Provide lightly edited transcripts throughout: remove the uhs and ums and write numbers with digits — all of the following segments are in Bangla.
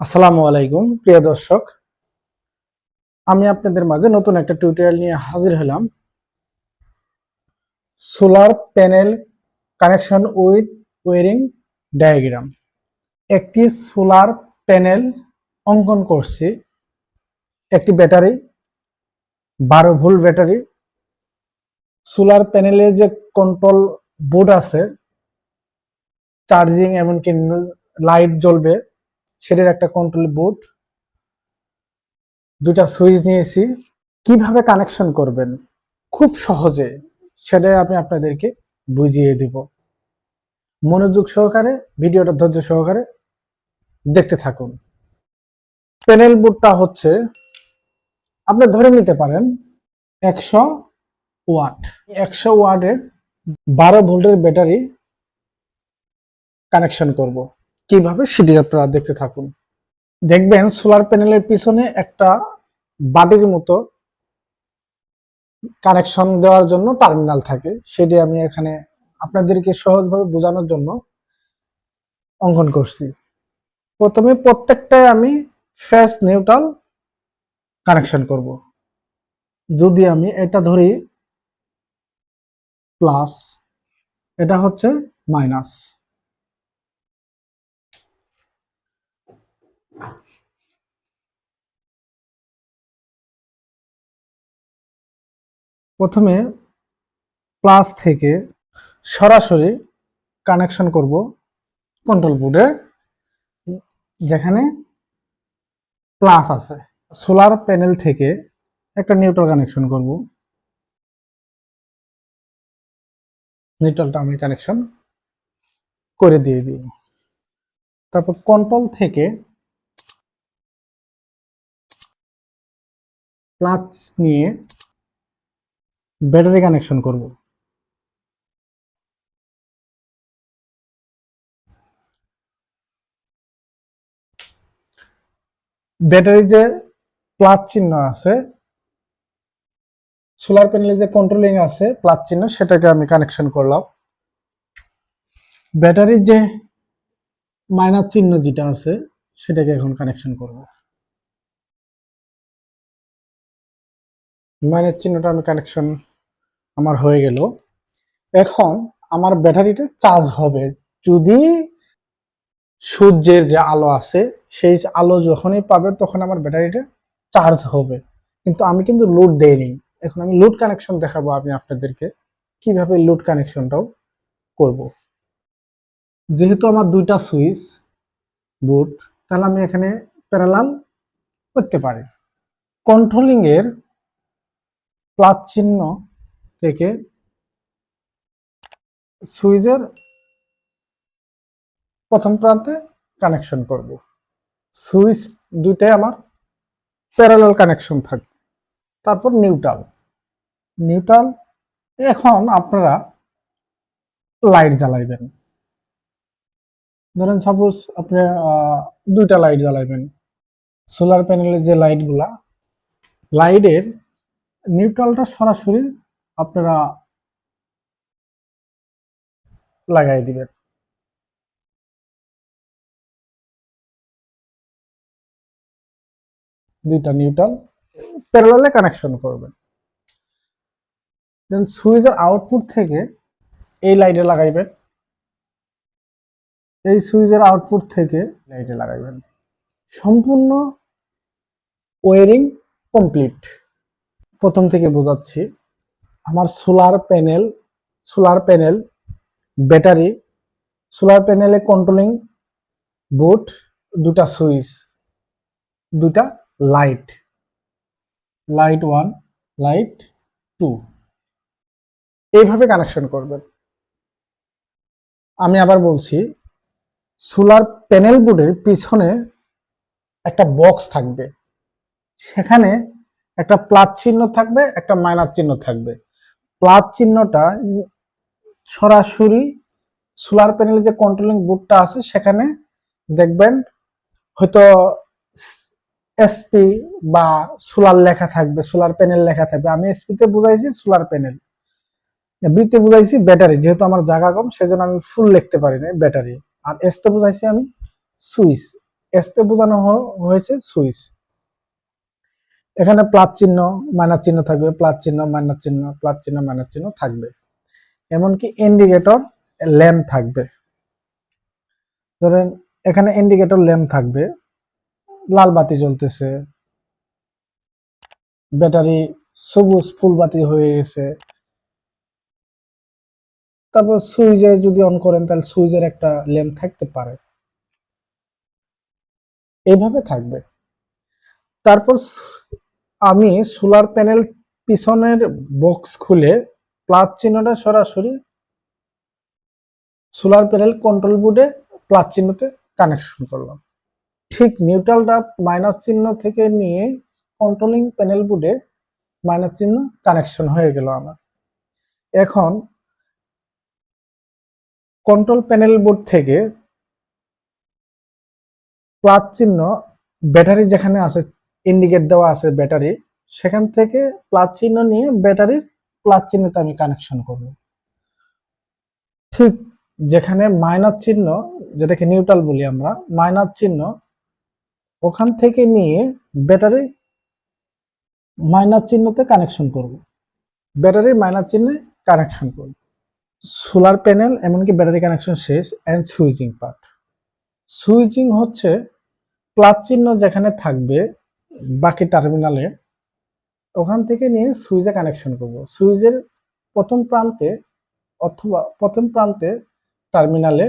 আসসালামু আলাইকুম প্রিয় দর্শক, আমি আপনাদের মাঝে নতুন একটা টিউটোরিয়াল নিয়ে হাজির হলাম। Solar panel connection with wiring diagram. একটি সোলার প্যানেল অঙ্কন করছি, একটি ব্যাটারি 12 ভোল্ট ব্যাটারি। সোলার প্যানেলের যে কন্ট্রোল বোর্ড আছে, চার্জিং এমনকি লাইট জ্বলবে সেটার একটা কন্ট্রোল বোর্ড, দুটা সুইচ নিয়েছি। কিভাবে কানেকশন করবেন খুব সহজে সেটাই আমি আপনাদেরকে বুঝিয়ে দিব। মনোযোগ সহকারে ভিডিওটা ধৈর্য সহকারে দেখতে থাকুন। প্যানেল বোর্ডটা হচ্ছে, আপনি ধরে নিতে পারেন 100 ওয়াট। 100 ওয়াটের 12 ভোল্টের ব্যাটারি কানেকশন করব। কিভাবে সেটি আপনারা দেখতে থাকুন। দেখবেন সোলার প্যানেলের পিছনে একটা বাটির মতো কানেকশন দেওয়ার জন্য টার্মিনাল থাকে, সেটি আমি এখানে আপনাদেরকে সহজভাবে বোঝানোর জন্য অঙ্কন করছি। প্রথমে প্রত্যেকটায় আমি ফেজ নিউট্রাল কানেকশন করব। যদি আমি এটা ধরি প্লাস, এটা হচ্ছে মাইনাস। প্রথমে প্লাস থেকে সরাসরি কানেকশন করব কন্ট্রোল বোর্ডে, যেখানে প্লাস আছে। সোলার প্যানেল থেকে একটা নিউট্রাল কানেকশন করব। নিউট্রালটা আমি কানেকশন করে দিয়ে দিই। তারপর কন্ট্রোল থেকে প্লাস নিয়ে ব্যাটারি কানেকশন করব। ব্যাটারি যে প্লাস চিহ্ন আছে, সোলার প্যানেলে যে কন্ট্রোলিং আছে প্লাস চিহ্ন, সেটাকে আমি কানেকশন করলাম। ব্যাটারির যে মাইনাস চিহ্ন যেটা আছে সেটাকে এখন কানেকশন করব। মাইনাস চিহ্নটা আমি কানেকশন আমার হয়ে গেল। এখন আমার ব্যাটারিটা চার্জ হবে যদি সূর্যের যে আলো আছে সেই আলো যখনই পাবে তখন আমার ব্যাটারিটা চার্জ হবে। কিন্তু আমি কিন্তু লোড দেইনি। এখন আমি লোড কানেকশন দেখাবো আমি আপনাদেরকে কিভাবে লোড কানেকশনটাও করব। যেহেতু আমার দুইটা সুইচ বোর্ড, তাহলে আমি এখানে প্যারালাল করতে পারি। কন্ট্রোলিং এর প্লাস চিহ্ন থেকে সুইচের প্রথম প্রান্তে কানেকশন করব। সুইচ দুইটাই আমার প্যারালাল কানেকশন থাকবে। তারপর নিউট্রাল। নিউট্রাল এখন আপনারা লাইট জ্বালাইবেন। ধরেন সাপোজ আপনি দুইটা লাইট জ্বালাইবেন। সোলার প্যানেলের যে লাইটগুলা, লাইটের নিউট্রালটা সরাসরি আপনারা লাগাই দিবেন। দুইটা নিউট্রাল প্যারালালে কানেকশন করবেন। দেন সুইচের আউটপুট থেকে এই লাইটে লাগাইবেন, এই সুইচের আউটপুট থেকে লাইটে লাগাইবেন। সম্পূর্ণ ওয়্যারিং কমপ্লিট। প্রথম থেকে বোঝাচ্ছি। আমার সোলার প্যানেল ব্যাটারি, সোলার প্যানেলে কন্ট্রোলিং বোর্ড, দুটা সুইচ, দুটা লাইট, লাইট 1, লাইট 2, এইভাবে কানেকশন করবেন। আমি আবার বলছি, সোলার প্যানেল বোর্ডের পিছনে একটা বক্স থাকবে, সেখানে একটা প্লাস চিহ্ন থাকবে, একটা মাইনাস চিহ্ন থাকবে। প্লাস চিহ্নটা সরাসরি সোলার প্যানেলে যে কন্ট্রোলিং বোর্ডটা আছে সেখানে দেখবেন হয়তো এসপি বা সোলার লেখা থাকবে, সোলার প্যানেল লেখা থাকবে। আমি এসপি তে বুঝাইছি সোলার প্যানেল, বি তে বুঝাইছি ব্যাটারি। যেহেতু আমার জায়গা কম সেজন্য আমি ফুল লিখতে পারি না ব্যাটারি। আর এস তে বুঝাইছি আমি সুইচ। এস তে বোঝানো হয়েছে সুইচ। এখানে প্লাস চিহ্ন মাইনাস চিহ্ন থাকবে, প্লাস চিহ্ন মাইনাস চিহ্ন, প্লাস চিহ্ন মাইনাস চিহ্ন থাকবে। এমনকি ইন্ডিকেটর ল্যাম্প থাকবে। ধরেন এখানে ইন্ডিকেটর ল্যাম্প থাকবে, লাল বাতি জ্বলতেছে, ব্যাটারি সবুজ ফুল বাতি হয়ে গেছে। তারপর সুইচে যদি অন করেন তাহলে সুইচের একটা ল্যাম্প থাকতে পারে, এইভাবে থাকবে। তারপর আমি সোলার প্যানেল পিছনের বক্স খুলে প্লাস চিহ্নটা সরাসরি সোলার প্যানেল কন্ট্রোল বোর্ডে প্লাস চিহ্নতে কানেকশন করলাম। ঠিক নিউট্রালটা মাইনাস চিহ্ন থেকে নিয়ে কন্ট্রোলিং প্যানেল বোর্ডে মাইনাস চিহ্ন কানেকশন হয়ে গেল আমার। এখন কন্ট্রোল প্যানেল বোর্ড থেকে প্লাস চিহ্ন ব্যাটারি যেখানে আছে, ইন্ডিকেট দেওয়া আছে ব্যাটারি, সেখান থেকে প্লাস চিহ্ন নিয়ে ব্যাটারির প্লাস চিহ্নতে আমি কানেকশন করব। ঠিক যেখানে মাইনাস চিহ্ন, যেটাকে নিউট্রাল বলি আমরা, মাইনাস চিহ্ন ওখান থেকে নিয়ে ব্যাটারি মাইনাস চিহ্নতে কানেকশন করব, ব্যাটারির মাইনাস চিহ্নে কানেকশন করব। সোলার প্যানেল এমনকি ব্যাটারি কানেকশন শেষ। And switching part. সুইচিং হচ্ছে প্লাস চিহ্ন যেখানে থাকবে বাকি টার্মিনালে, ওখান থেকে নিয়ে সুইচে কানেকশন করব। সুইচের প্রথম প্রান্তে অথবা প্রথম প্রান্তে টার্মিনালে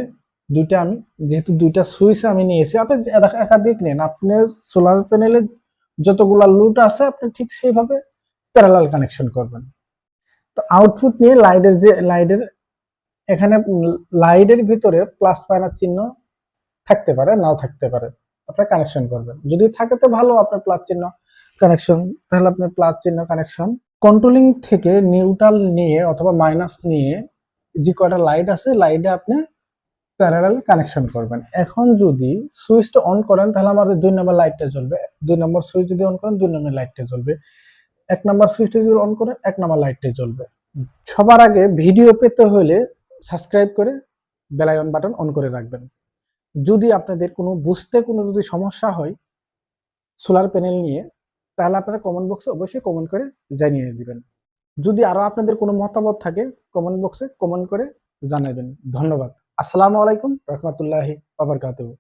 দুইটা, আমি যেহেতু দুইটা সুইচ আমি নিয়েছি, আপনি একাধিক নেন, আপনার সোলার প্যানেলে যতগুলা লুট আছে আপনি ঠিক সেইভাবে প্যারালাল কানেকশন করবেন। তো আউটপুট নিয়ে লাইটের এখানে লাইটের ভিতরে প্লাস মাইনাস চিহ্ন থাকতে পারে, নাও থাকতে পারে, আপনার কানেকশন করবেন। যদি থাকে তো ভালো, আপনার প্লাস চিহ্ন কানেকশন, তাহলে আপনার প্লাস চিহ্ন কানেকশন। কন্ট্রোলিং থেকে নিউট্রাল নিয়ে অথবা মাইনাস নিয়ে যে কয়টা লাইট আছে লাইটে আপনি প্যারালাল কানেকশন করবেন। এখন যদি সুইচটা অন করেন তাহলে আমাদের 2 নম্বর লাইটটা জ্বলবে, 2 নম্বর সুইচ যদি অন করেন 2 নম্বর লাইটটা জ্বলবে, 1 নম্বর সুইচটা যদি অন করেন 1 নম্বর লাইটটা জ্বলবে। সবার আগে ভিডিও পেতে হলে সাবস্ক্রাইব করে বেল আইকন বাটন অন করে রাখবেন। যদি আপনাদের বুঝতে কোনো যদি সমস্যা হয় সোলার প্যানেল নিয়ে, তাহলে আপনারা কমেন্ট বক্সে অবশ্যই কমেন্ট করে জানিয়ে দিবেন। যদি আরো আপনাদের কোনো মতামত থাকে কমেন্ট বক্সে কমেন্ট করে জানাবেন। ধন্যবাদ। আসসালামু আলাইকুম রহমতুল্লাহি ওয়া বারাকাতুহু।